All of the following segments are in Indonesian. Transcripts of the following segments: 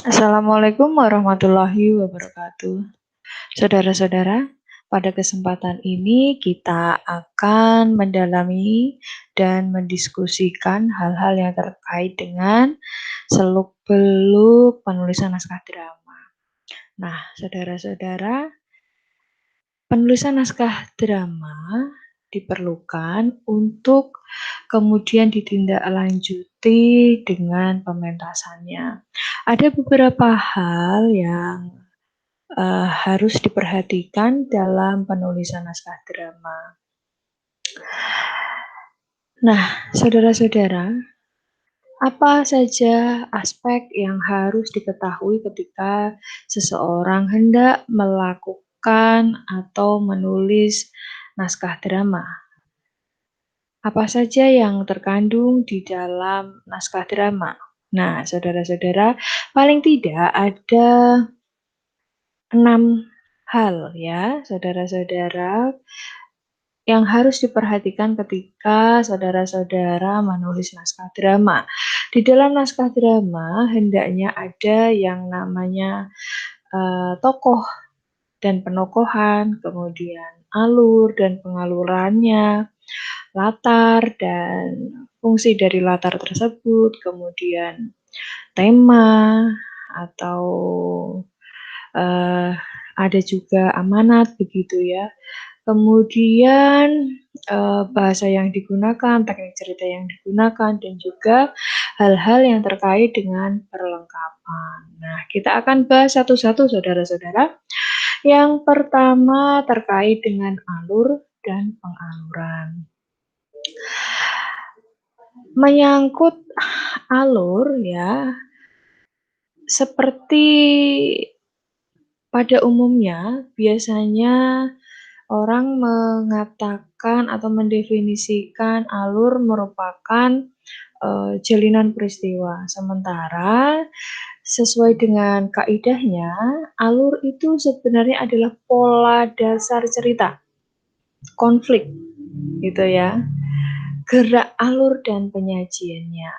Assalamualaikum warahmatullahi wabarakatuh. Saudara-saudara, pada kesempatan ini kita akan mendalami dan mendiskusikan hal-hal yang terkait dengan seluk-beluk penulisan naskah drama. Nah, saudara-saudara, penulisan naskah drama diperlukan untuk kemudian ditindaklanjuti dengan pementasannya. Ada beberapa hal yang harus diperhatikan dalam penulisan naskah drama. Nah, saudara-saudara, apa saja aspek yang harus diketahui ketika seseorang hendak melakukan atau menulis naskah drama? Apa saja yang terkandung di dalam naskah drama? Nah, saudara-saudara, paling tidak ada 6 hal ya, saudara-saudara, yang harus diperhatikan ketika saudara-saudara menulis naskah drama. Di dalam naskah drama hendaknya ada yang namanya tokoh dan penokohan, kemudian alur dan pengalurannya, latar dan fungsi dari latar tersebut, kemudian tema atau ada juga amanat begitu ya. Kemudian bahasa yang digunakan, teknik cerita yang digunakan, dan juga hal-hal yang terkait dengan perlengkapan. Nah, kita akan bahas satu-satu saudara-saudara. Yang pertama terkait dengan alur dan pengaluran. Menyangkut alur ya, seperti pada umumnya biasanya orang mengatakan atau mendefinisikan alur merupakan jalinan peristiwa. Sementara sesuai dengan kaidahnya, alur itu sebenarnya adalah pola dasar cerita, konflik gitu ya, gerak alur dan penyajiannya.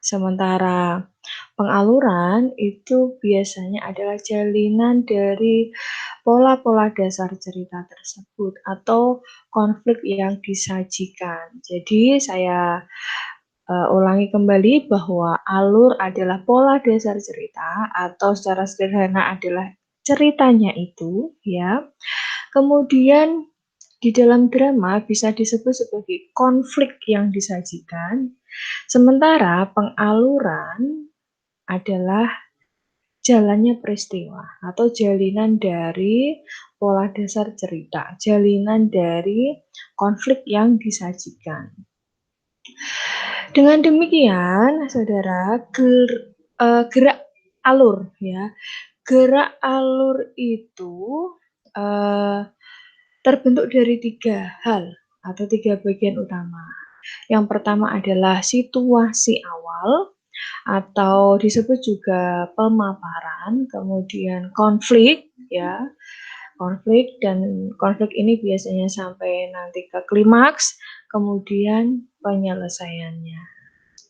Sementara pengaluran itu biasanya adalah jalinan dari pola-pola dasar cerita tersebut atau konflik yang disajikan. Jadi saya ulangi kembali bahwa alur adalah pola dasar cerita atau secara sederhana adalah ceritanya itu ya. Kemudian di dalam drama bisa disebut sebagai konflik yang disajikan. Sementara pengaluran adalah jalannya peristiwa atau jalinan dari pola dasar cerita, jalinan dari konflik yang disajikan. Dengan demikian, saudara, gerak alur ya, gerak alur itu terbentuk dari 3 hal atau 3 bagian utama. Yang pertama adalah situasi awal atau disebut juga pemaparan, kemudian konflik ya. Konflik dan konflik ini biasanya sampai nanti ke klimaks, kemudian penyelesaiannya.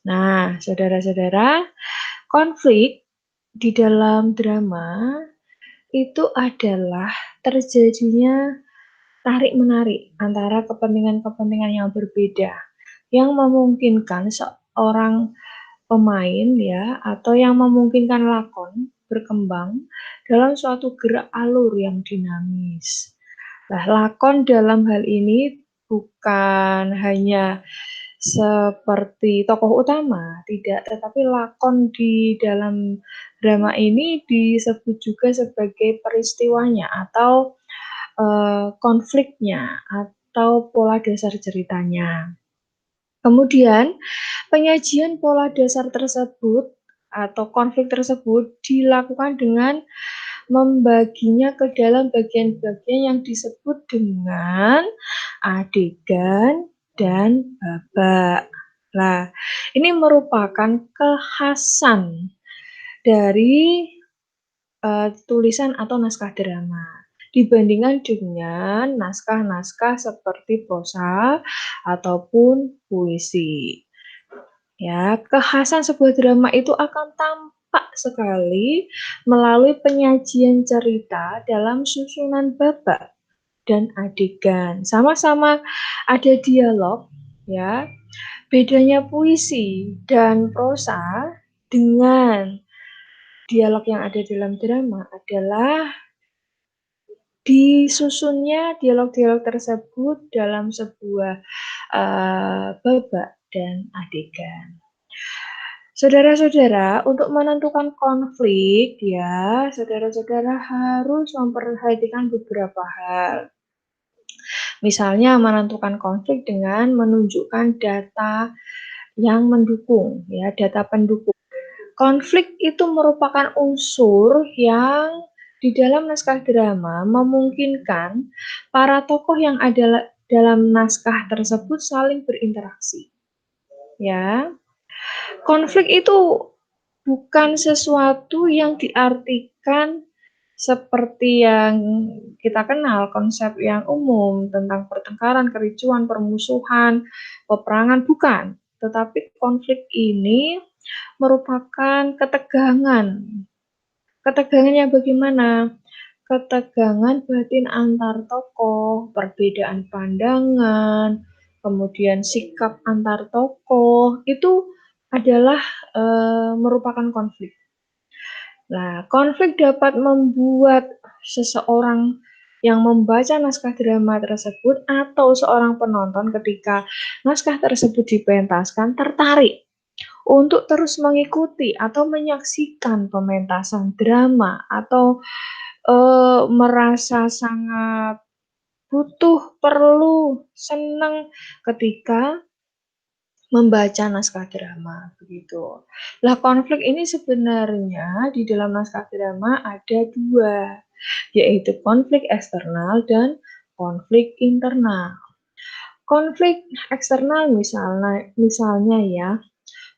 Nah, saudara-saudara, konflik di dalam drama itu adalah terjadinya tarik-menarik antara kepentingan-kepentingan yang berbeda yang memungkinkan seorang pemain ya atau yang memungkinkan lakon berkembang dalam suatu gerak alur yang dinamis. Nah, lakon dalam hal ini bukan hanya seperti tokoh utama, tidak, tetapi lakon di dalam drama ini disebut juga sebagai peristiwanya atau konfliknya atau pola dasar ceritanya. Kemudian penyajian pola dasar tersebut atau konflik tersebut dilakukan dengan membaginya ke dalam bagian-bagian yang disebut dengan adegan dan babak. Nah, ini merupakan kekhasan dari tulisan atau naskah drama. dibandingkan dengan naskah-naskah seperti prosa ataupun puisi. Ya, kekhasan sebuah drama itu akan tampak sekali melalui penyajian cerita dalam susunan babak dan adegan. Sama-sama ada dialog, ya. Bedanya puisi dan prosa dengan dialog yang ada dalam drama adalah disusunnya dialog-dialog tersebut dalam sebuah babak dan adegan. Saudara-saudara, untuk menentukan konflik ya, saudara-saudara harus memperhatikan beberapa hal. Misalnya menentukan konflik dengan menunjukkan data yang mendukung ya, data pendukung. Konflik itu merupakan unsur yang di dalam naskah drama memungkinkan para tokoh yang ada dalam naskah tersebut saling berinteraksi. Ya. Konflik itu bukan sesuatu yang diartikan seperti yang kita kenal, konsep yang umum tentang pertengkaran, kericuan, permusuhan, peperangan, bukan. Tetapi konflik ini merupakan ketegangan. Ketegangannya bagaimana? Ketegangan batin antar tokoh, perbedaan pandangan, kemudian sikap antar tokoh, itu adalah merupakan konflik. Nah, konflik dapat membuat seseorang yang membaca naskah drama tersebut atau seorang penonton ketika naskah tersebut dipentaskan tertarik untuk terus mengikuti atau menyaksikan pementasan drama atau merasa sangat butuh, perlu, senang ketika membaca naskah drama, begitu. Lah konflik ini sebenarnya di dalam naskah drama ada 2, yaitu konflik eksternal dan konflik internal. Konflik eksternal misalnya ya,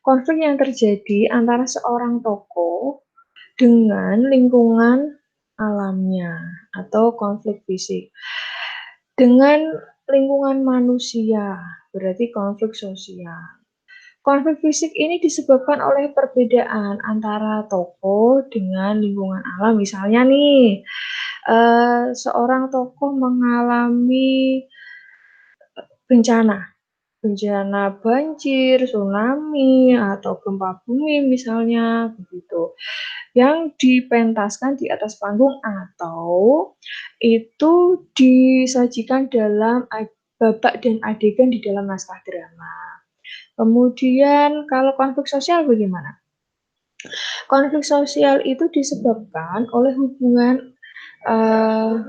konflik yang terjadi antara seorang tokoh dengan lingkungan alamnya atau konflik fisik. Dengan lingkungan manusia, berarti konflik sosial. Konflik fisik ini disebabkan oleh perbedaan antara tokoh dengan lingkungan alam. Misalnya nih, seorang tokoh mengalami bencana, bencana banjir, tsunami, atau gempa bumi misalnya, begitu. Yang dipentaskan di atas panggung atau itu disajikan dalam babak dan adegan di dalam naskah drama. Kemudian kalau konflik sosial bagaimana? Konflik sosial itu disebabkan oleh hubungan uh,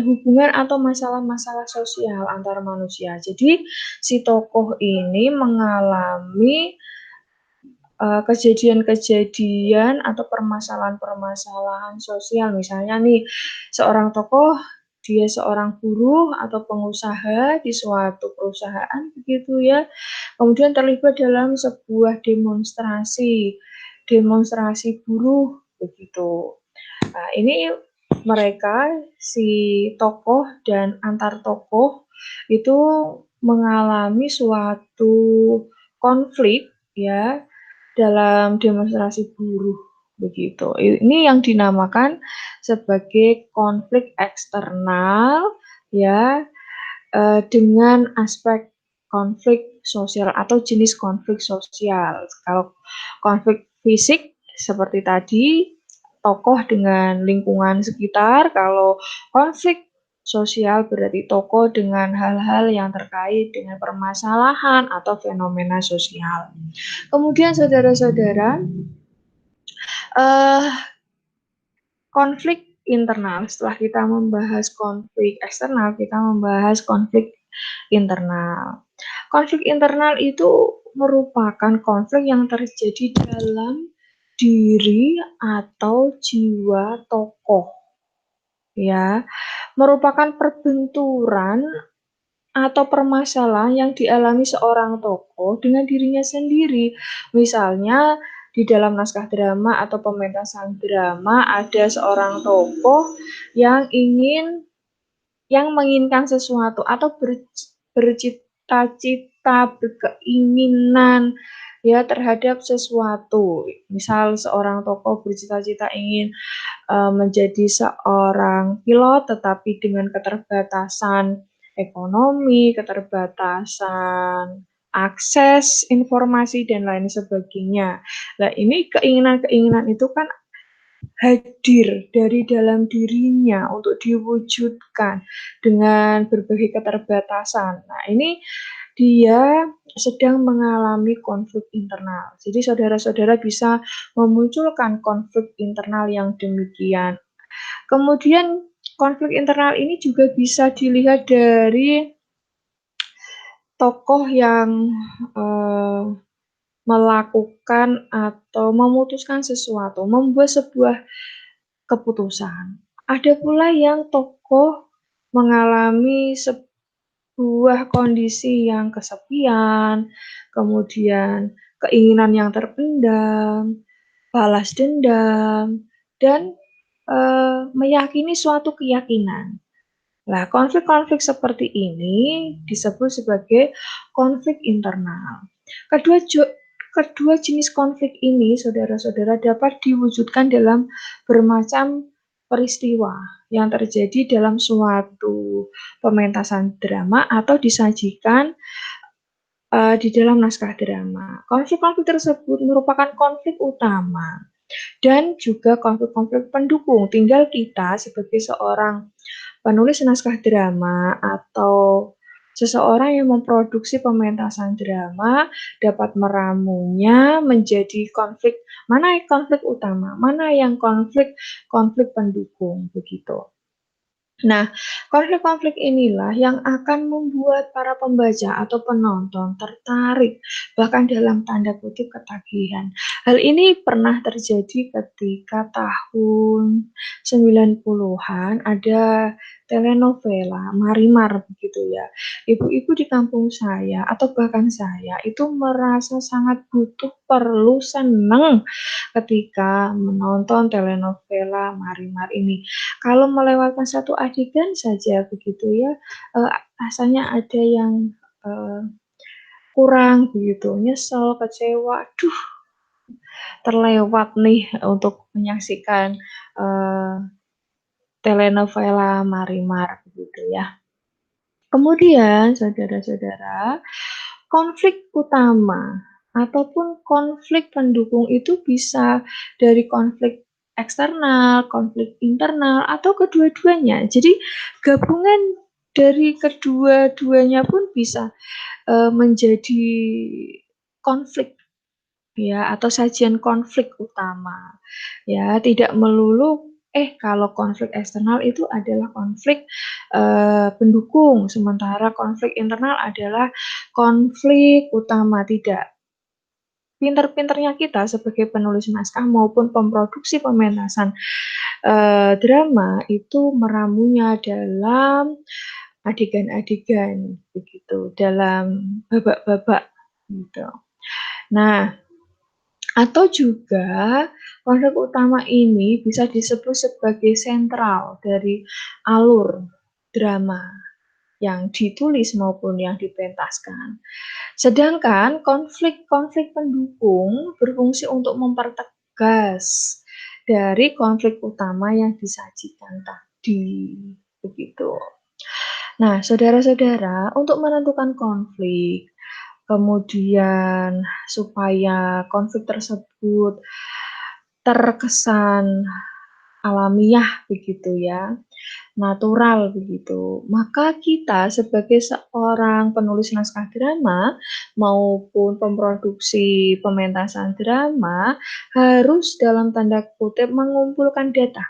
hubungan atau masalah-masalah sosial antar manusia. Jadi si tokoh ini mengalami kejadian-kejadian atau permasalahan-permasalahan sosial. Misalnya nih, seorang tokoh dia seorang buruh atau pengusaha di suatu perusahaan begitu ya. Kemudian terlibat dalam sebuah demonstrasi buruh begitu. Nah, ini mereka si tokoh dan antar tokoh itu mengalami suatu konflik ya dalam demonstrasi buruh begitu. Ini yang dinamakan sebagai konflik eksternal ya dengan aspek konflik sosial atau jenis konflik sosial. Kalau konflik fisik seperti tadi tokoh dengan lingkungan sekitar, kalau konflik sosial berarti tokoh dengan hal-hal yang terkait dengan permasalahan atau fenomena sosial. Kemudian saudara-saudara, konflik internal. Setelah kita membahas konflik eksternal, kita membahas konflik internal. Konflik internal itu merupakan konflik yang terjadi dalam diri atau jiwa tokoh. Ya, merupakan perbenturan atau permasalahan yang dialami seorang tokoh dengan dirinya sendiri. Misalnya di dalam naskah drama atau pementasan drama ada seorang tokoh yang menginginkan sesuatu atau bercita-cita, berkeinginan ya terhadap sesuatu. Misal seorang tokoh bercita-cita ingin menjadi seorang pilot, tetapi dengan keterbatasan ekonomi, keterbatasan akses informasi dan lain sebagainya. Nah, ini keinginan-keinginan itu kan hadir dari dalam dirinya untuk diwujudkan dengan berbagai keterbatasan. Nah, ini dia sedang mengalami konflik internal. Jadi saudara-saudara bisa memunculkan konflik internal yang demikian. Kemudian konflik internal ini juga bisa dilihat dari tokoh yang melakukan atau memutuskan sesuatu, membuat sebuah keputusan. Ada pula yang tokoh mengalami sebuah kondisi yang kesepian, kemudian keinginan yang terpendam, balas dendam, dan meyakini suatu keyakinan. Nah, konflik-konflik seperti ini disebut sebagai konflik internal. Kedua jenis konflik ini, saudara-saudara, dapat diwujudkan dalam bermacam peristiwa yang terjadi dalam suatu pementasan drama atau disajikan di dalam naskah drama. Konflik-konflik tersebut merupakan konflik utama dan juga konflik-konflik pendukung. Tinggal kita sebagai seorang penulis naskah drama atau seseorang yang memproduksi pementasan drama dapat meramunya menjadi konflik, mana yang konflik utama, mana yang konflik pendukung, begitu. Nah, konflik-konflik inilah yang akan membuat para pembaca atau penonton tertarik, bahkan dalam tanda kutip ketagihan. Hal ini pernah terjadi ketika tahun 90-an ada telenovela Marimar begitu ya. Ibu-ibu di kampung saya atau bahkan saya itu merasa sangat butuh, perlu, senang ketika menonton telenovela Marimar ini. Kalau melewatkan satu adegan saja begitu ya, rasanya ada yang kurang begitu, nyesel, kecewa, aduh terlewat nih untuk menyaksikan telenovela Marimar begitu ya. Kemudian saudara-saudara, konflik utama ataupun konflik pendukung itu bisa dari konflik eksternal, konflik internal, atau kedua-duanya. Jadi gabungan dari kedua-duanya pun bisa menjadi konflik ya, atau sajian konflik utama. Ya, tidak melulu kalau konflik eksternal itu adalah konflik pendukung, sementara konflik internal adalah konflik utama, tidak. Pinter-pinternya kita sebagai penulis naskah maupun pemproduksi pementasan drama itu meramunya dalam adegan-adegan begitu, dalam babak-babak gitu. Nah, atau juga konflik utama ini bisa disebut sebagai sentral dari alur drama yang ditulis maupun yang dipentaskan. Sedangkan konflik-konflik pendukung berfungsi untuk mempertegas dari konflik utama yang disajikan tadi, begitu. Nah, saudara-saudara, untuk menentukan konflik, kemudian supaya konflik tersebut terkesan alamiah begitu ya, natural begitu. Maka kita sebagai seorang penulis naskah drama maupun pemroduksi pementasan drama harus dalam tanda kutip mengumpulkan data.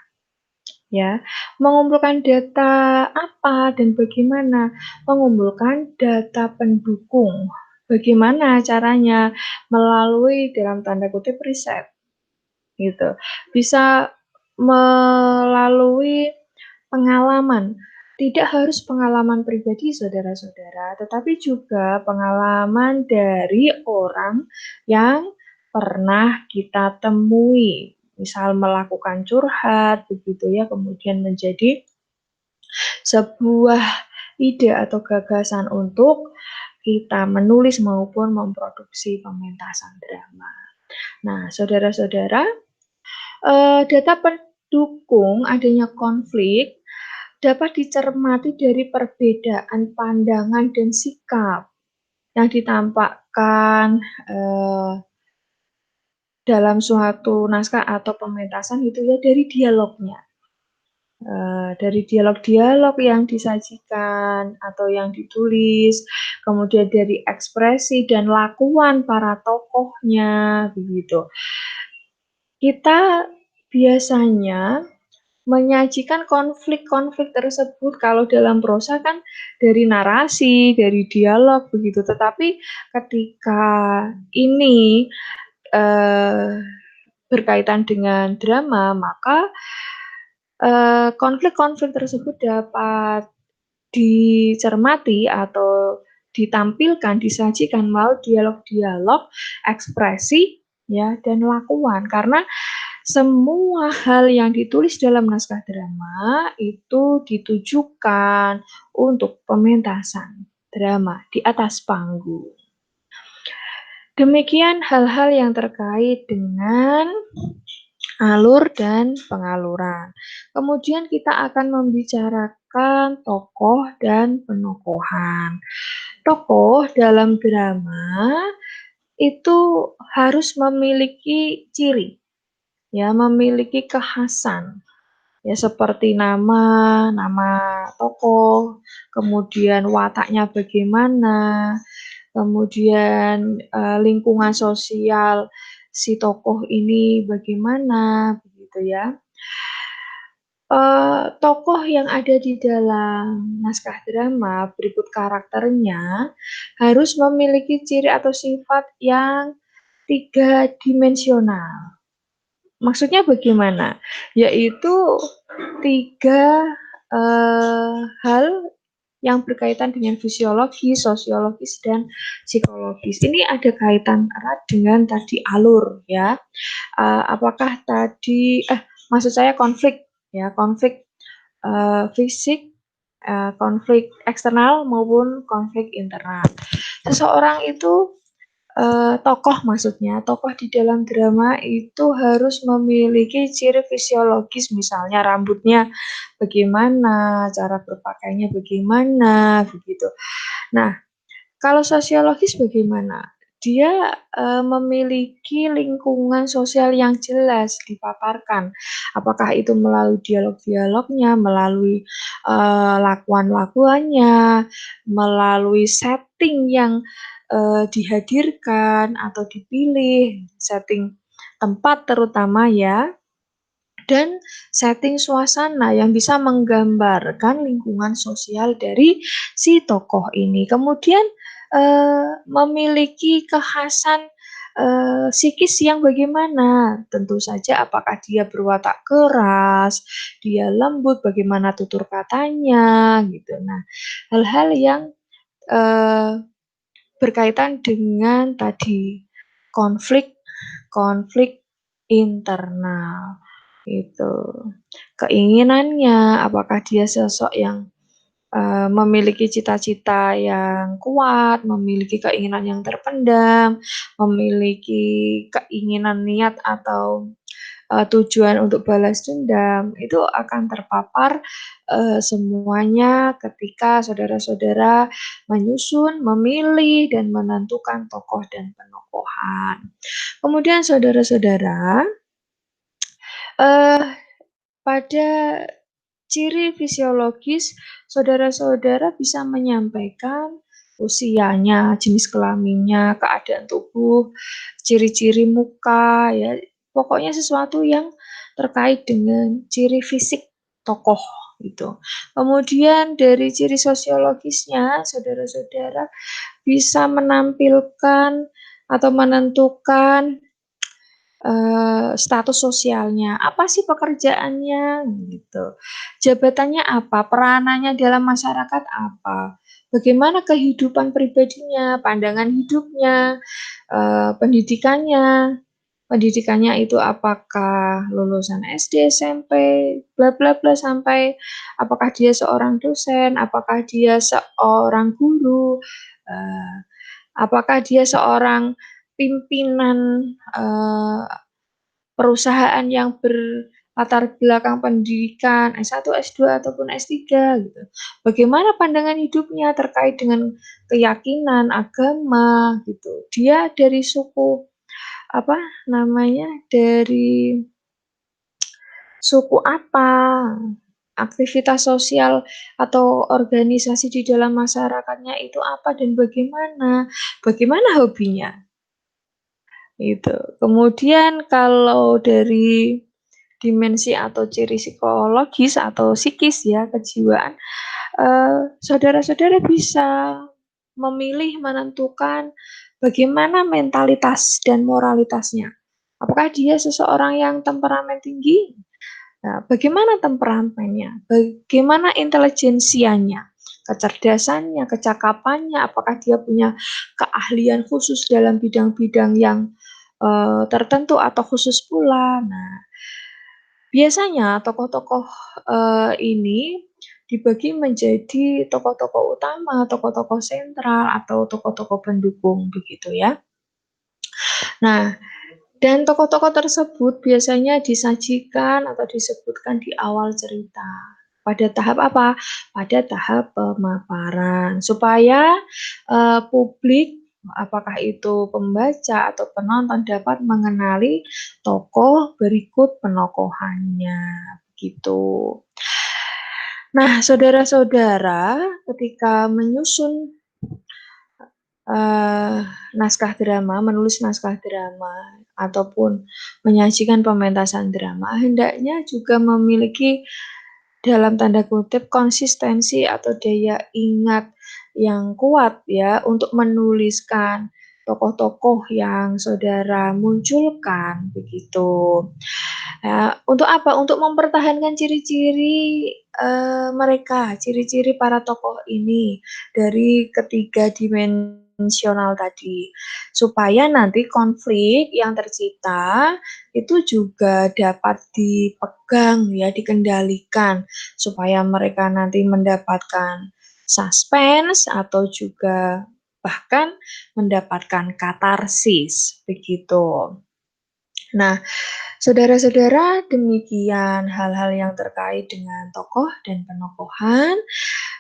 Ya, mengumpulkan data apa dan bagaimana? Mengumpulkan data pendukung. Bagaimana caranya? Melalui dalam tanda kutip riset gitu. Bisa melalui pengalaman. Tidak harus pengalaman pribadi saudara-saudara, tetapi juga pengalaman dari orang yang pernah kita temui, misal melakukan curhat begitu ya, kemudian menjadi sebuah ide atau gagasan untuk kita menulis maupun memproduksi pementasan drama. Nah, saudara-saudara, data pendukung adanya konflik dapat dicermati dari perbedaan pandangan dan sikap yang ditampakkan dalam suatu naskah atau pementasan itu ya dari dialognya. Dari dialog-dialog yang disajikan atau yang ditulis, kemudian dari ekspresi dan lakuan para tokohnya, begitu. Kita biasanya menyajikan konflik-konflik tersebut kalau dalam prosa kan dari narasi, dari dialog begitu. Tetapi ketika ini berkaitan dengan drama, maka konflik-konflik tersebut dapat dicermati atau ditampilkan, disajikan melalui dialog-dialog, ekspresi, ya, dan lakuan. Karena semua hal yang ditulis dalam naskah drama itu ditujukan untuk pementasan drama di atas panggung. Demikian hal-hal yang terkait dengan alur dan pengaluran. Kemudian kita akan membicarakan tokoh dan penokohan. Tokoh dalam drama itu harus memiliki ciri, ya, memiliki kekhasan. Ya seperti nama tokoh, kemudian wataknya bagaimana, kemudian lingkungan sosial si tokoh ini bagaimana, begitu ya. Tokoh yang ada di dalam naskah drama berikut karakternya harus memiliki ciri atau sifat yang 3 dimensional. Maksudnya bagaimana? Yaitu 3 hal yang berkaitan dengan fisiologis, sosiologis, dan psikologis. Ini ada kaitan erat dengan tadi alur ya. Apakah tadi maksud saya konflik ya, konflik fisik, konflik eksternal maupun konflik internal. Seseorang itu tokoh maksudnya, tokoh di dalam drama itu harus memiliki ciri fisiologis, misalnya rambutnya bagaimana, cara berpakaiannya bagaimana, begitu. Nah, kalau sosiologis bagaimana? Dia memiliki lingkungan sosial yang jelas dipaparkan. Apakah itu melalui dialog-dialognya, melalui lakuan-lakuannya, melalui setting yang dihadirkan atau dipilih, setting tempat terutama ya, dan setting suasana yang bisa menggambarkan lingkungan sosial dari si tokoh ini. Kemudian memiliki kekhasan psikis yang bagaimana? Tentu saja apakah dia berwatak keras, dia lembut, bagaimana tutur katanya, gitu. Nah, hal-hal yang berkaitan dengan tadi konflik internal itu. Keinginannya, apakah dia sosok yang memiliki cita-cita yang kuat, memiliki keinginan yang terpendam, memiliki keinginan niat atau tujuan untuk balas dendam, itu akan terpapar semuanya ketika saudara-saudara menyusun, memilih, dan menentukan tokoh dan penokohan. Kemudian saudara-saudara, pada ciri fisiologis, saudara-saudara bisa menyampaikan usianya, jenis kelaminnya, keadaan tubuh, ciri-ciri muka, ya, pokoknya sesuatu yang terkait dengan ciri fisik tokoh gitu. Kemudian dari ciri sosiologisnya, saudara-saudara bisa menampilkan atau menentukan status sosialnya, apa sih pekerjaannya gitu, jabatannya apa, peranannya dalam masyarakat apa, bagaimana kehidupan pribadinya, pandangan hidupnya, pendidikannya. Pendidikannya itu apakah lulusan SD, SMP, bla bla bla, sampai apakah dia seorang dosen, apakah dia seorang guru, eee, apakah dia seorang pimpinan, perusahaan yang berlatar belakang pendidikan S1, S2, ataupun S3 gitu. Bagaimana pandangan hidupnya terkait dengan keyakinan, agama gitu. Dia dari suku apa namanya, dari suku apa, aktivitas sosial atau organisasi di dalam masyarakatnya itu apa dan bagaimana, bagaimana hobinya, gitu. Kemudian kalau dari dimensi atau ciri psikologis atau psikis ya, kejiwaan, saudara-saudara bisa memilih, menentukan bagaimana mentalitas dan moralitasnya. Apakah dia seseorang yang temperamen tinggi? Nah, bagaimana temperamennya? Bagaimana intelijensianya? Kecerdasannya, kecakapannya, apakah dia punya keahlian khusus dalam bidang-bidang yang tertentu atau khusus pula. Nah, biasanya tokoh-tokoh, ini dibagi menjadi tokoh-tokoh utama, tokoh-tokoh sentral, atau tokoh-tokoh pendukung begitu ya. Nah, dan tokoh-tokoh tersebut biasanya disajikan atau disebutkan di awal cerita. Pada tahap apa? Pada tahap pemaparan supaya, publik, apakah itu pembaca atau penonton, dapat mengenali tokoh berikut penokohannya, gitu. Nah, saudara-saudara, ketika menyusun Eee, naskah drama, menulis naskah drama, ataupun menyajikan pementasan drama, hendaknya juga memiliki dalam tanda kutip "konsistensi" atau daya ingat yang kuat ya, untuk menuliskan tokoh-tokoh yang saudara munculkan, begitu. Untuk apa? Untuk mempertahankan ciri-ciri, mereka, ciri-ciri para tokoh ini dari ketiga dimensional tadi. Supaya nanti konflik yang tercipta itu juga dapat dipegang ya, dikendalikan, supaya mereka nanti mendapatkan suspense atau juga bahkan mendapatkan katarsis, begitu. Nah, saudara-saudara, demikian hal-hal yang terkait dengan tokoh dan penokohan.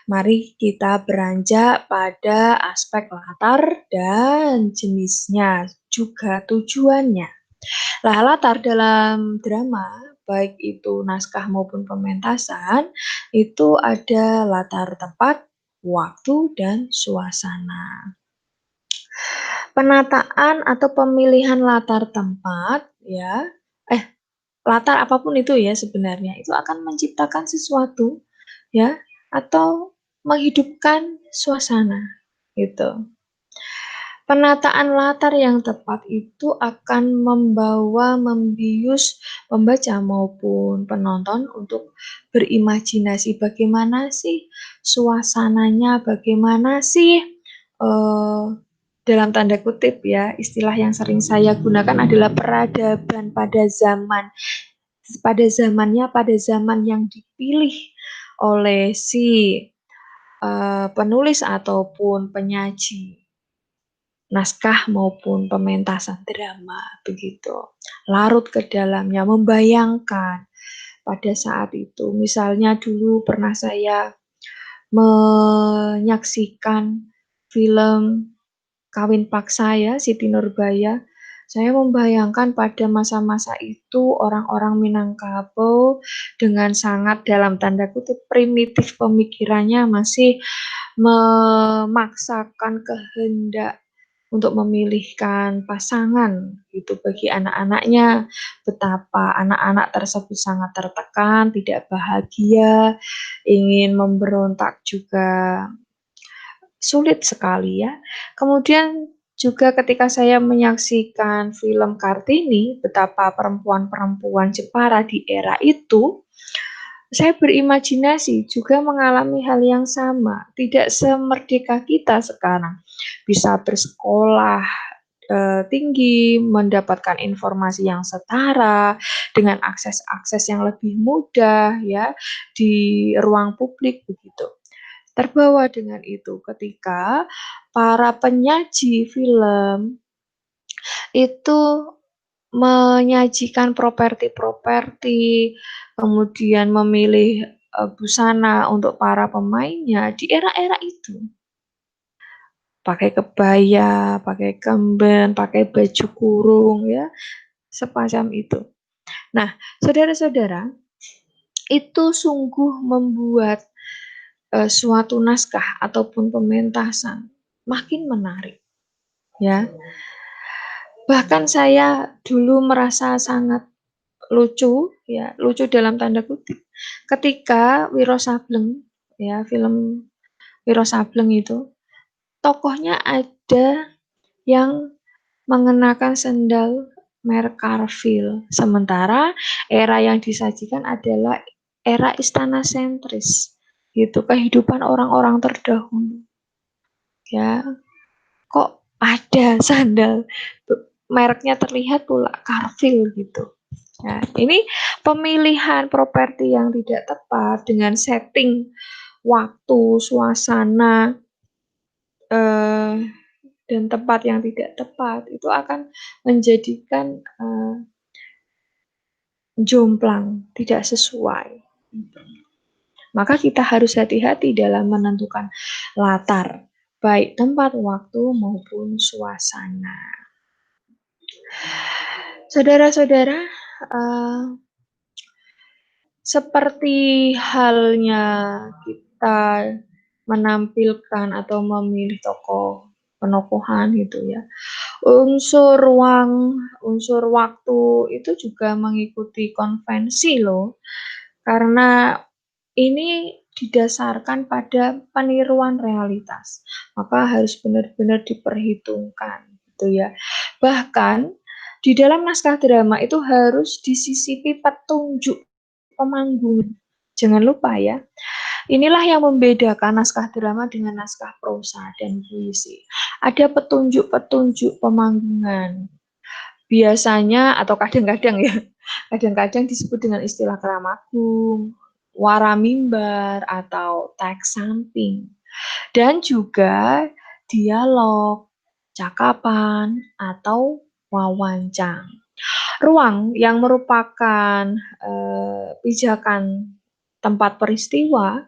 Mari kita beranjak pada aspek latar dan jenisnya, juga tujuannya. Lah, latar dalam drama, baik itu naskah maupun pementasan, itu ada latar tempat, waktu, dan suasana. Penataan atau pemilihan latar tempat ya, latar apapun itu ya sebenarnya, itu akan menciptakan sesuatu ya, atau menghidupkan suasana, gitu. Penataan latar yang tepat itu akan membius pembaca maupun penonton untuk berimajinasi bagaimana sih suasananya, bagaimana sih, eee, dalam tanda kutip ya, istilah yang sering saya gunakan adalah peradaban pada zamannya, pada zaman yang dipilih oleh si, penulis ataupun penyaji naskah maupun pementasan drama, begitu. Larut ke dalamnya, membayangkan pada saat itu. Misalnya dulu pernah saya menyaksikan film Kawin Paksa ya, Siti Nurbaya. Saya membayangkan pada masa-masa itu orang-orang Minangkabau dengan sangat dalam tanda kutip "primitif" pemikirannya, masih memaksakan kehendak untuk memilihkan pasangan gitu bagi anak-anaknya. Betapa anak-anak tersebut sangat tertekan, tidak bahagia, ingin memberontak juga sulit sekali ya. Kemudian juga ketika saya menyaksikan film Kartini, betapa perempuan-perempuan Jepara di era itu Saya berimajinasi juga mengalami hal yang sama, tidak semerdeka kita sekarang. Bisa bersekolah tinggi, mendapatkan informasi yang setara, dengan akses-akses yang lebih mudah ya, di ruang publik begitu. Terbawa dengan itu ketika para penyaji film itu menyajikan properti-properti, kemudian memilih, busana untuk para pemainnya di era-era itu. Pakai kebaya, pakai kemben, pakai baju kurung ya, semacam itu. Nah, saudara-saudara, itu sungguh membuat, suatu naskah ataupun pementasan makin menarik, ya. Bahkan saya dulu merasa sangat lucu, ya, lucu dalam tanda kutip, ketika Wiro Sableng, ya, film Wiro Sableng itu, tokohnya ada yang mengenakan sendal merek Carrefour, sementara era yang disajikan adalah era istana sentris, gitu, kehidupan orang-orang terdahulu, ya. Kok ada sandal mereknya terlihat pula Carrefour gitu. Nah, ini pemilihan properti yang tidak tepat dengan setting waktu, suasana, eh, dan tempat yang tidak tepat itu akan menjadikan jomplang, tidak sesuai. Maka kita harus hati-hati dalam menentukan latar, baik tempat, waktu, maupun suasana. Saudara-saudara, uh, seperti halnya kita menampilkan atau memilih tokoh penokohan gitu ya. Unsur ruang, unsur waktu itu juga mengikuti konvensi loh. Karena ini didasarkan pada peniruan realitas. Maka harus benar-benar diperhitungkan gitu ya. Bahkan di dalam naskah drama itu harus disisipi petunjuk pemanggungan. Jangan lupa ya. Inilah yang membedakan naskah drama dengan naskah prosa dan puisi. Ada petunjuk-petunjuk pemanggungan. Biasanya atau kadang-kadang ya, kadang-kadang disebut dengan istilah keramagung, waramimbar atau teks samping. Dan juga dialog, cakapan atau wawancang. Ruang yang merupakan pijakan tempat peristiwa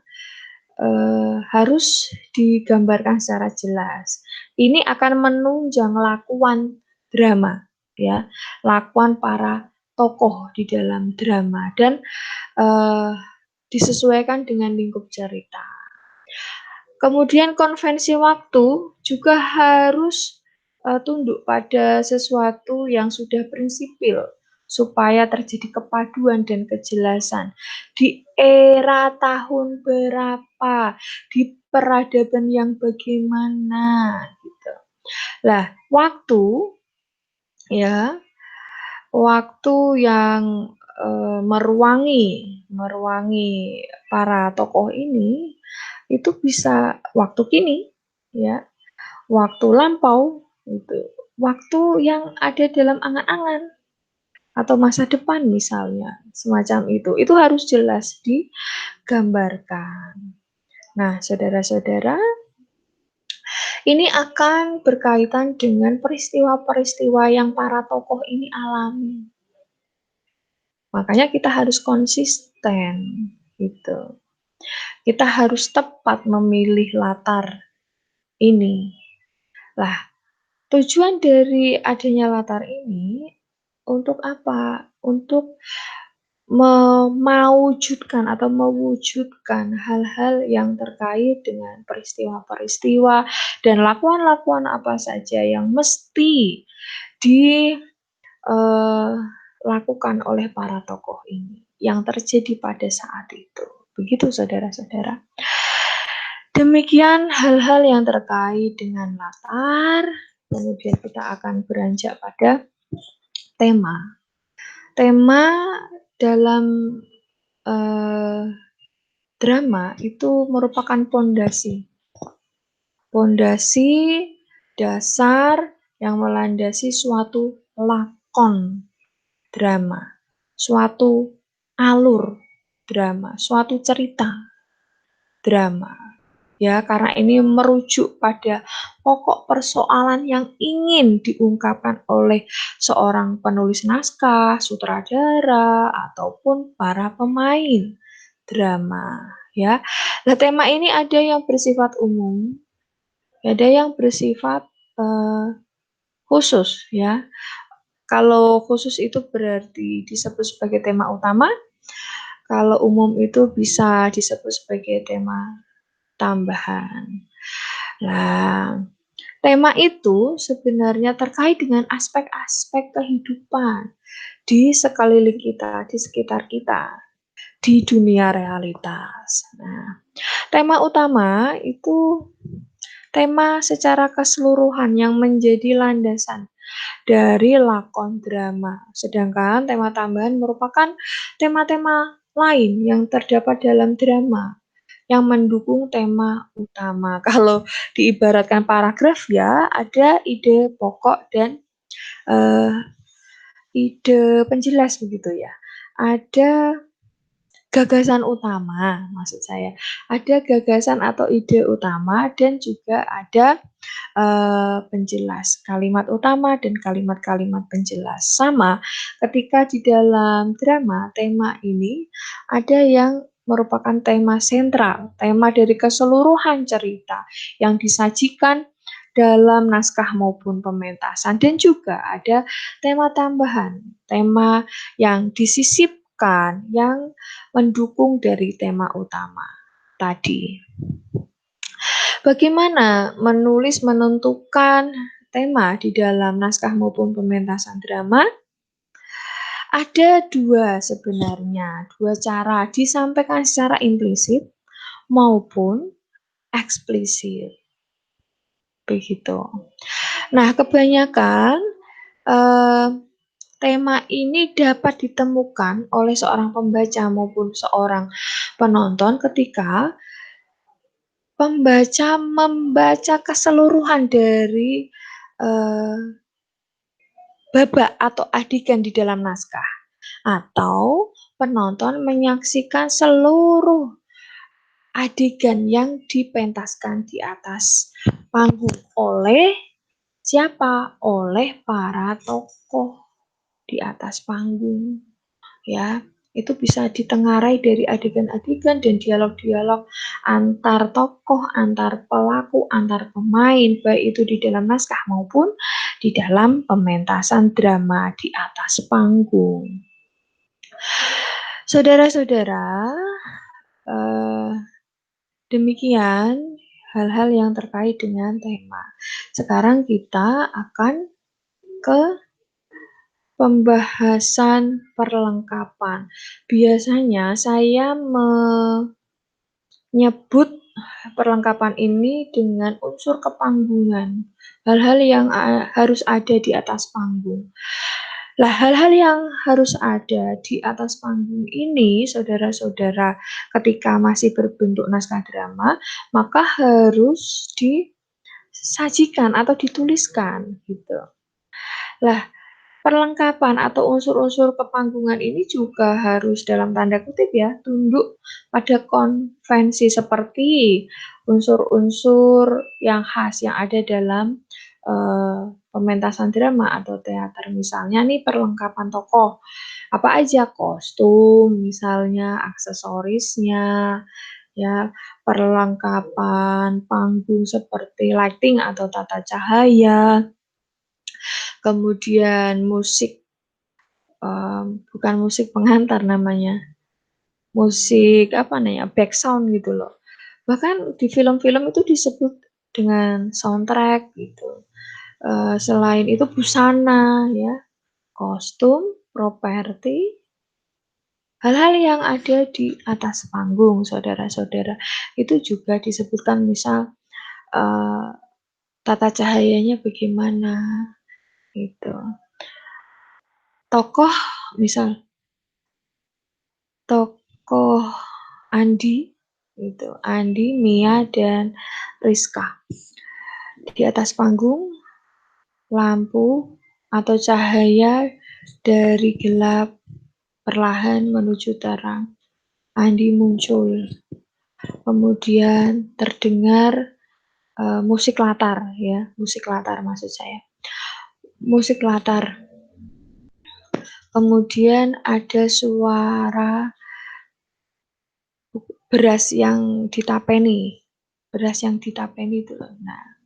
harus digambarkan secara jelas. Ini akan menunjang lakuan drama, ya, lakuan para tokoh di dalam drama dan disesuaikan dengan lingkup cerita. Kemudian konvensi waktu juga harus tunduk pada sesuatu yang sudah prinsipil supaya terjadi kepaduan dan kejelasan. Di era tahun berapa, di peradaban yang bagaimana gitu. Lah, waktu ya, waktu yang meruangi para tokoh ini itu bisa waktu kini ya, waktu lampau itu, waktu yang ada dalam angan-angan atau masa depan misalnya, semacam itu. Itu harus jelas digambarkan. Nah, saudara-saudara, ini akan berkaitan dengan peristiwa-peristiwa yang para tokoh ini alami. Makanya kita harus konsisten gitu. Kita harus tepat memilih latar ini. Lah, tujuan dari adanya latar ini untuk apa? Untuk mewujudkan hal-hal yang terkait dengan peristiwa-peristiwa dan lakuan-lakuan apa saja yang mesti dilakukan oleh para tokoh ini yang terjadi pada saat itu. Begitu saudara-saudara. Demikian hal-hal yang terkait dengan latar. Kemudian kita akan beranjak pada tema. Tema dalam drama itu merupakan pondasi dasar yang melandasi suatu lakon drama, suatu alur drama, suatu cerita drama. Ya, karena ini merujuk pada pokok persoalan yang ingin diungkapkan oleh seorang penulis naskah, sutradara, ataupun para pemain drama. Ya, nah tema ini ada yang bersifat umum, ada yang bersifat khusus. Ya, kalau khusus itu berarti disebut sebagai tema utama, kalau umum itu bisa disebut sebagai tema tambahan. Nah, tema itu sebenarnya terkait dengan aspek-aspek kehidupan di sekeliling kita, di sekitar kita, di dunia realitas. Nah, tema utama itu tema secara keseluruhan yang menjadi landasan dari lakon drama. Sedangkan tema tambahan merupakan tema-tema lain yang terdapat dalam drama yang mendukung tema utama. Kalau diibaratkan paragraf ya, ada ide pokok dan ide penjelas begitu ya. Ada gagasan utama, maksud saya. Ada gagasan atau ide utama dan juga ada penjelas, kalimat utama dan kalimat-kalimat penjelas. Sama ketika di dalam drama, tema ini ada yang merupakan tema sentral, tema dari keseluruhan cerita yang disajikan dalam naskah maupun pementasan, dan juga ada tema tambahan, tema yang disisipkan yang mendukung dari tema utama tadi. Bagaimana menulis menentukan tema di dalam naskah maupun pementasan drama? Ada dua sebenarnya, dua cara disampaikan secara implisit maupun eksplisit. Begitu. Nah, kebanyakan tema ini dapat ditemukan oleh seorang pembaca maupun seorang penonton ketika pembaca membaca keseluruhan dari babak atau adegan di dalam naskah, atau penonton menyaksikan seluruh adegan yang dipentaskan di atas panggung oleh siapa? Oleh para tokoh di atas panggung. Ya, itu bisa ditengarai dari adegan-adegan dan dialog-dialog antar tokoh, antar pelaku, antar pemain, baik itu di dalam naskah maupun di dalam pementasan drama di atas panggung. Saudara-saudara, demikian hal-hal yang terkait dengan tema. Sekarang kita akan ke pembahasan perlengkapan. Biasanya saya menyebut perlengkapan ini dengan unsur kepanggungan, hal-hal yang harus ada di atas panggung. Lah, hal-hal yang harus ada di atas panggung ini, saudara-saudara, ketika masih berbentuk naskah drama, maka harus disajikan atau dituliskan, gitu. Lah, perlengkapan atau unsur-unsur kepanggungan ini juga harus dalam tanda kutip ya, tunduk pada konvensi seperti unsur-unsur yang khas yang ada dalam pementasan drama atau teater. Misalnya nih perlengkapan tokoh, apa aja? Kostum, misalnya aksesorisnya, ya, perlengkapan panggung seperti lighting atau tata cahaya, kemudian musik, bukan musik pengantar namanya, musik apa namanya, background gitu loh. Bahkan di film-film itu disebut dengan soundtrack gitu. Selain itu busana ya, kostum, properti, hal-hal yang ada di atas panggung, saudara-saudara. Itu juga disebutkan misal tata cahayanya bagaimana gitu. Tokoh misal tokoh Andi, gitu. Andi, Mia, dan Rizka. Di atas panggung, lampu atau cahaya dari gelap perlahan menuju terang. Andi muncul. Kemudian terdengar musik latar, ya, musik latar maksud saya. Musik latar. Kemudian ada suara beras yang ditapeni. Beras yang ditapeni itu loh. Nah,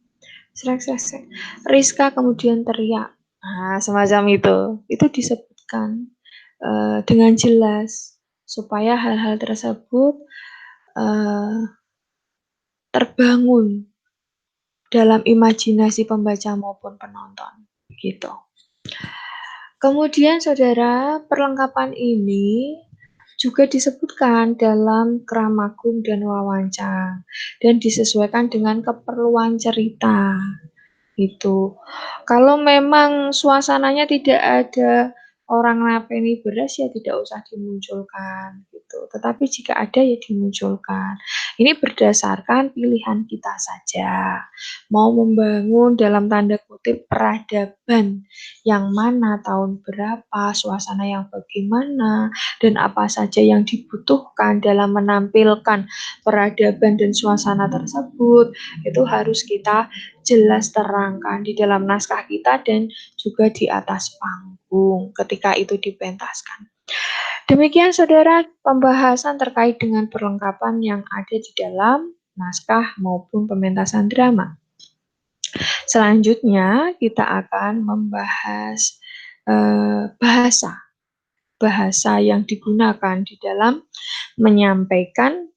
srek, srek, srek. Rizka kemudian teriak. Nah, semacam itu. Itu disebutkan dengan jelas supaya hal-hal tersebut terbangun dalam imajinasi pembaca maupun penonton. Gitu. Kemudian saudara, perlengkapan ini juga disebutkan dalam Kramagung dan Wawancang dan disesuaikan dengan keperluan cerita. Itu. Kalau memang suasananya tidak ada orang ngapeni beras ya tidak usah dimunculkan gitu. Tetapi jika ada ya dimunculkan. Ini berdasarkan pilihan kita saja. Mau membangun dalam tanda kutip peradaban yang mana, tahun berapa, suasana yang bagaimana, dan apa saja yang dibutuhkan dalam menampilkan peradaban dan suasana tersebut, itu harus kita jelas terangkan di dalam naskah kita dan juga di atas panggung ketika itu dipentaskan. Demikian saudara pembahasan terkait dengan perlengkapan yang ada di dalam naskah maupun pementasan drama. Selanjutnya kita akan membahas bahasa yang digunakan di dalam menyampaikan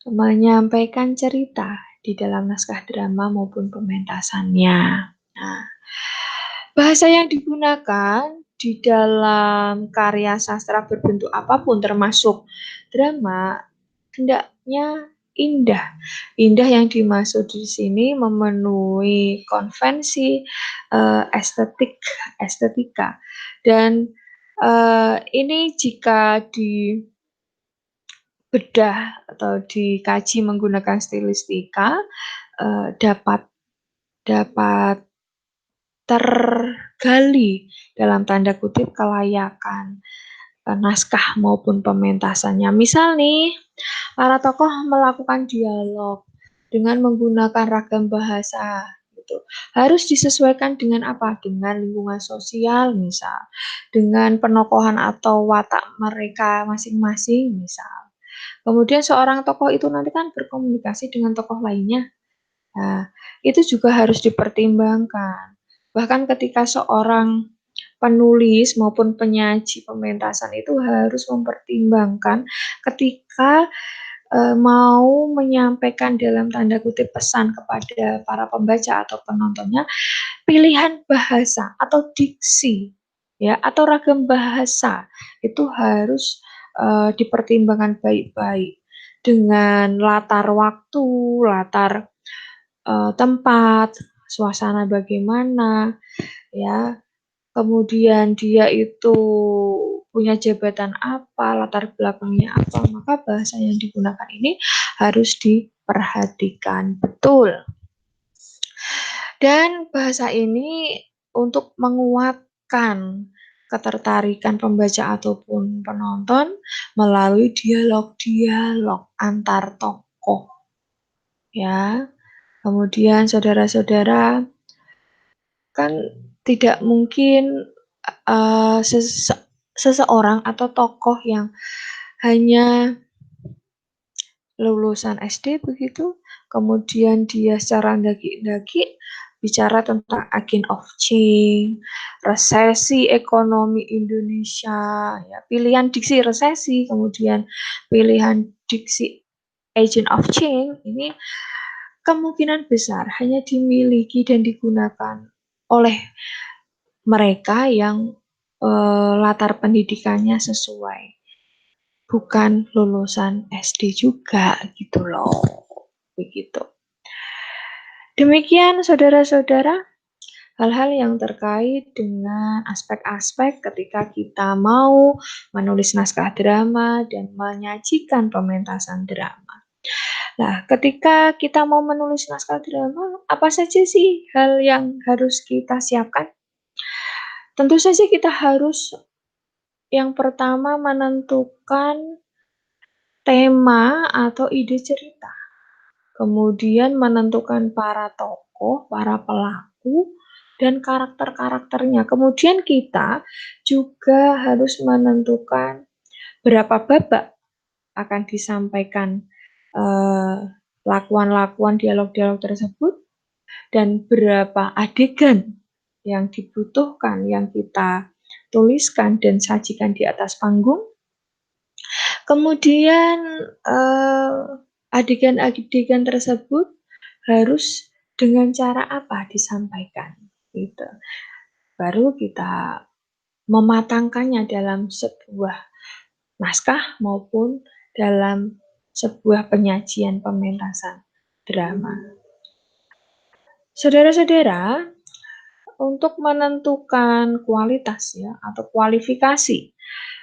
menyampaikan cerita di dalam naskah drama maupun pementasannya. Nah, bahasa yang digunakan di dalam karya sastra berbentuk apapun termasuk drama hendaknya indah. Indah yang dimaksud di sini memenuhi konvensi estetika dan ini jika dibedah atau dikaji menggunakan stilistika dapat tergali dalam tanda kutip kelayakan naskah maupun pementasannya. Misal nih, para tokoh melakukan dialog dengan menggunakan ragam bahasa gitu. Harus disesuaikan dengan apa? Dengan lingkungan sosial misal, dengan penokohan atau watak mereka masing-masing misal. Kemudian seorang tokoh itu nanti kan berkomunikasi dengan tokoh lainnya. Nah, itu juga harus dipertimbangkan. Bahkan ketika seorang penulis maupun penyaji pementasan itu harus mempertimbangkan ketika mau menyampaikan dalam tanda kutip pesan kepada para pembaca atau penontonnya, pilihan bahasa atau diksi ya atau ragam bahasa itu harus dipertimbangkan baik-baik dengan latar waktu, latar tempat, suasana bagaimana, ya. Kemudian dia itu punya jabatan apa, latar belakangnya apa, maka bahasa yang digunakan ini harus diperhatikan betul. Dan bahasa ini untuk menguatkan ketertarikan pembaca ataupun penonton melalui dialog-dialog antar tokoh, ya. Kemudian saudara-saudara, kan tidak mungkin seseorang atau tokoh yang hanya lulusan SD begitu, kemudian dia secara daki-daki bicara tentang agent of change, resesi ekonomi Indonesia, ya, pilihan diksi resesi, kemudian pilihan diksi agent of change, ini kemungkinan besar hanya dimiliki dan digunakan oleh mereka yang latar pendidikannya sesuai, bukan lulusan SD juga gitu loh, begitu. Demikian saudara-saudara, hal-hal yang terkait dengan aspek-aspek ketika kita mau menulis naskah drama dan menyajikan pementasan drama. Nah, ketika kita mau menulis naskah drama, apa saja sih hal yang harus kita siapkan? Tentu saja kita harus yang pertama menentukan tema atau ide cerita, kemudian menentukan para tokoh, para pelaku, dan karakter-karakternya. Kemudian kita juga harus menentukan berapa babak akan disampaikan lakuan-lakuan dialog-dialog tersebut dan berapa adegan yang dibutuhkan, yang kita tuliskan dan sajikan di atas panggung. Kemudian adegan-adegan tersebut harus dengan cara apa disampaikan, gitu. Baru kita mematangkannya dalam sebuah naskah maupun dalam sebuah penyajian pementasan drama. Saudara-saudara, untuk menentukan kualitas ya atau kualifikasi,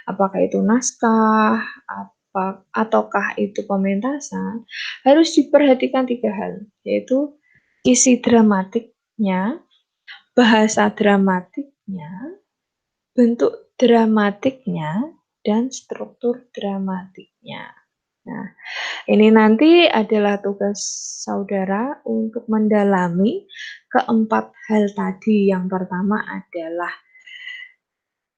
apakah itu naskah, ataukah itu pementasan, harus diperhatikan 3 hal, yaitu isi dramatiknya, bahasa dramatiknya, bentuk dramatiknya, dan struktur dramatiknya. Nah, ini nanti adalah tugas saudara untuk mendalami keempat hal tadi. Yang pertama adalah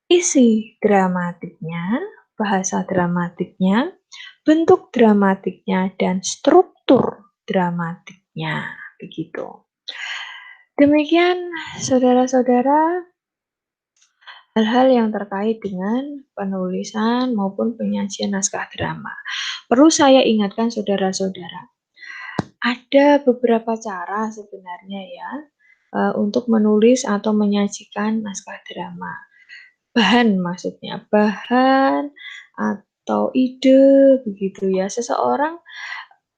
isi dramatiknya, bahasa dramatiknya, bentuk dramatiknya, dan struktur dramatiknya. Begitu. Demikian saudara-saudara, hal-hal yang terkait dengan penulisan maupun penyajian naskah drama. Perlu saya ingatkan saudara-saudara, ada beberapa cara sebenarnya ya untuk menulis atau menyajikan naskah drama. Bahan maksudnya, bahan atau ide begitu ya. Seseorang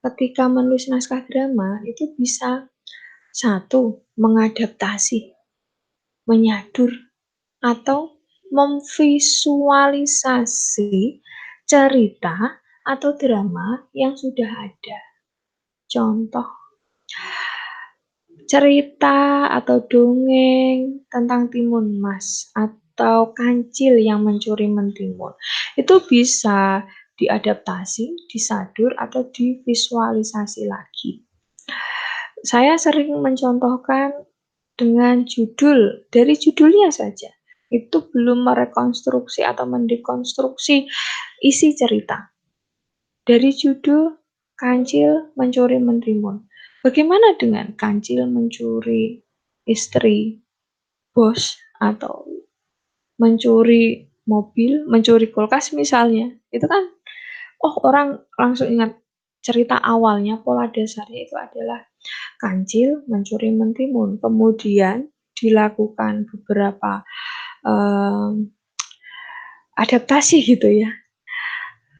ketika menulis naskah drama itu bisa satu, mengadaptasi, menyadur, atau memvisualisasi cerita atau drama yang sudah ada. Contoh, cerita atau dongeng tentang Timun Mas atau Kancil yang mencuri mentimun. Itu bisa diadaptasi, disadur, atau divisualisasi lagi. Saya sering mencontohkan dengan judul, dari judulnya saja. Itu belum merekonstruksi atau mendekonstruksi isi cerita. Dari judul, Kancil mencuri mentimun. Bagaimana dengan Kancil mencuri istri bos atau mencuri mobil, mencuri kulkas misalnya? Itu kan, orang langsung ingat cerita awalnya, pola dasarnya itu adalah Kancil mencuri mentimun. Kemudian dilakukan beberapa adaptasi gitu ya,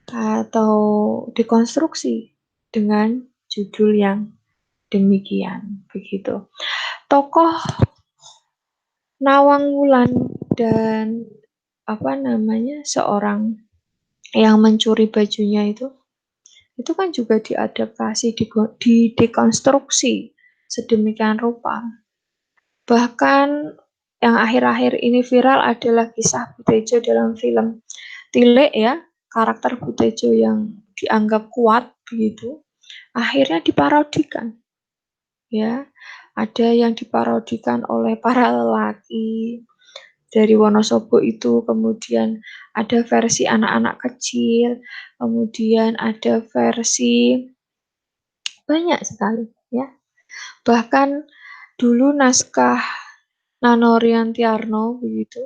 atau dekonstruksi dengan judul yang demikian, begitu. Tokoh Nawang Wulan dan seorang yang mencuri bajunya itu kan juga diadaptasi, didekonstruksi sedemikian rupa. Bahkan yang akhir-akhir ini viral adalah kisah Butejo dalam film Tilik ya, karakter Butejo yang dianggap kuat begitu, akhirnya diparodikan. Ya, ada yang diparodikan oleh para lelaki dari Wonosobo itu, kemudian ada versi anak-anak kecil, kemudian ada versi banyak sekali ya. Bahkan dulu naskah Nanorian Tiarno begitu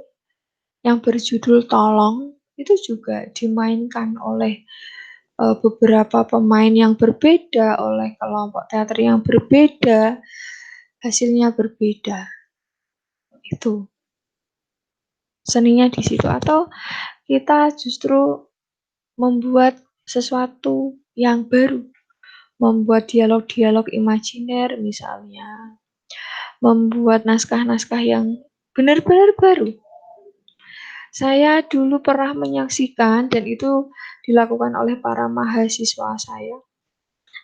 yang berjudul Tolong itu juga dimainkan oleh beberapa pemain yang berbeda, oleh kelompok teater yang berbeda, hasilnya berbeda. Itu seninya di situ. Atau kita justru membuat sesuatu yang baru, membuat dialog-dialog imajiner misalnya, membuat naskah-naskah yang benar-benar baru. Saya dulu pernah menyaksikan dan itu dilakukan oleh para mahasiswa saya.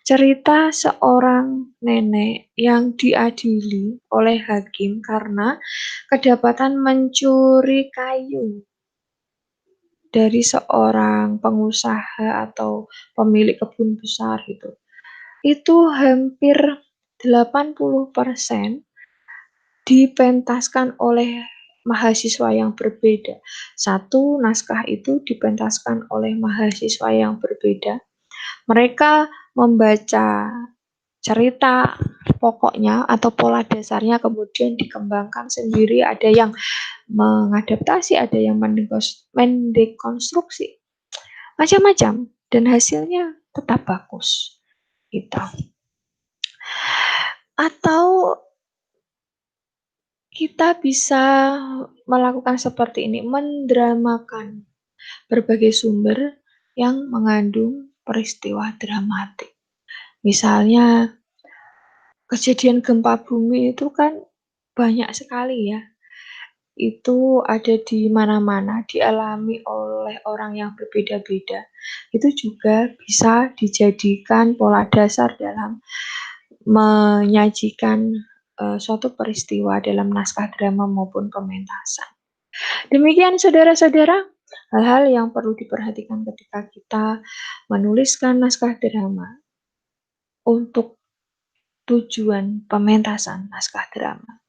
Cerita seorang nenek yang diadili oleh hakim karena kedapatan mencuri kayu dari seorang pengusaha atau pemilik kebun besar gitu. Itu hampir 80% dipentaskan oleh mahasiswa yang berbeda. Satu naskah itu dipentaskan oleh mahasiswa yang berbeda. Mereka membaca cerita pokoknya atau pola dasarnya kemudian dikembangkan sendiri, ada yang mengadaptasi, ada yang mendekonstruksi, macam-macam dan hasilnya tetap bagus gitu. Atau kita bisa melakukan seperti ini, mendramakan berbagai sumber yang mengandung peristiwa dramatik. Misalnya kejadian gempa bumi itu kan banyak sekali ya. Itu ada di mana-mana, dialami oleh orang yang berbeda-beda. Itu juga bisa dijadikan pola dasar dalam menyajikan suatu peristiwa dalam naskah drama maupun pementasan. Demikian saudara-saudara, hal-hal yang perlu diperhatikan ketika kita menuliskan naskah drama untuk tujuan pementasan naskah drama.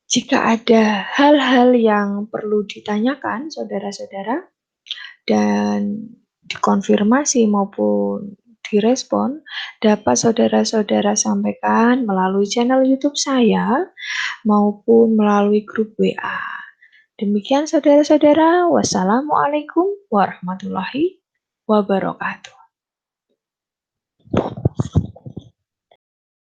Jika ada hal-hal yang perlu ditanyakan saudara-saudara dan dikonfirmasi maupun direspon, dapat saudara-saudara sampaikan melalui channel YouTube saya maupun melalui grup WA. Demikian saudara-saudara, wassalamualaikum warahmatullahi wabarakatuh.